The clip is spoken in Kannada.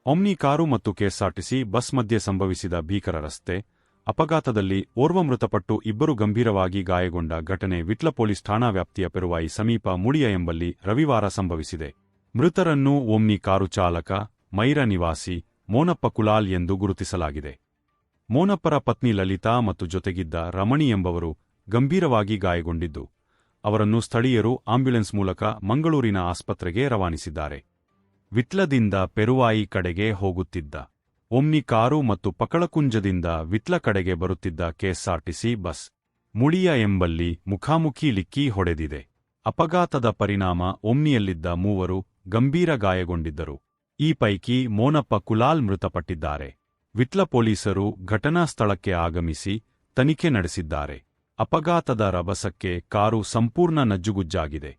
ಒಮ್ನಿ ಕಾರು ಮತ್ತು ಕೆಎಸ್ಆರ್ಟಿಸಿ ಬಸ್ ಮಧ್ಯೆ ಸಂಭವಿಸಿದ ಭೀಕರ ರಸ್ತೆ ಅಪಘಾತದಲ್ಲಿ ಓರ್ವ ಮೃತಪಟ್ಟು ಇಬ್ಬರು ಗಂಭೀರವಾಗಿ ಗಾಯಗೊಂಡ ಘಟನೆ ವಿಟ್ಲ ಪೊಲೀಸ್ ಠಾಣಾ ವ್ಯಾಪ್ತಿಯ ಪೆರುವಾಯಿ ಸಮೀಪ ಮುಡಿಯ ಎಂಬಲ್ಲಿ ರವಿವಾರ ಸಂಭವಿಸಿದೆ. ಮೃತರನ್ನು ಒಮ್ನಿ ಕಾರು ಚಾಲಕ, ಮೈರ ನಿವಾಸಿ ಮೋನಪ್ಪ ಕುಲಾಲ್ ಎಂದು ಗುರುತಿಸಲಾಗಿದೆ. ಮೋನಪ್ಪರ ಪತ್ನಿ ಲಲಿತಾ ಮತ್ತು ಜೊತೆಗಿದ್ದ ರಮಣಿ ಎಂಬವರು ಗಂಭೀರವಾಗಿ ಗಾಯಗೊಂಡಿದ್ದು, ಅವರನ್ನು ಸ್ಥಳೀಯರು ಆಂಬ್ಯುಲೆನ್ಸ್ ಮೂಲಕ ಮಂಗಳೂರಿನ ಆಸ್ಪತ್ರೆಗೆ ರವಾನಿಸಿದ್ದಾರೆ. ವಿಟ್ಲದಿಂದ ಪೆರುವಾಯಿ ಕಡೆಗೆ ಹೋಗುತ್ತಿದ್ದ ಒಮ್ನಿ ಕಾರು ಮತ್ತು ಪಕಳಕುಂಜದಿಂದ ವಿಟ್ಲ ಕಡೆಗೆ ಬರುತ್ತಿದ್ದ ಕೆಎಸ್ಆರ್ಟಿಸಿ ಬಸ್ ಮುಳಿಯ ಎಂಬಲ್ಲಿ ಮುಖಾಮುಖಿ ಲಿಕ್ಕಿ ಹೊಡೆದಿದೆ. ಅಪಘಾತದ ಪರಿಣಾಮ ಒಮ್ನಿಯಲ್ಲಿದ್ದ ಮೂವರು ಗಂಭೀರ ಗಾಯಗೊಂಡಿದ್ದರು. ಈ ಪೈಕಿ ಮೋನಪ್ಪ ಕುಲಾಲ್ ಮೃತಪಟ್ಟಿದ್ದಾರೆ. ವಿಟ್ಲ ಪೊಲೀಸರು ಘಟನಾ ಸ್ಥಳಕ್ಕೆ ಆಗಮಿಸಿ ತನಿಖೆ ನಡೆಸಿದ್ದಾರೆ. ಅಪಘಾತದ ರಭಸಕ್ಕೆ ಕಾರು ಸಂಪೂರ್ಣ ನಜ್ಜುಗುಜ್ಜಾಗಿದೆ.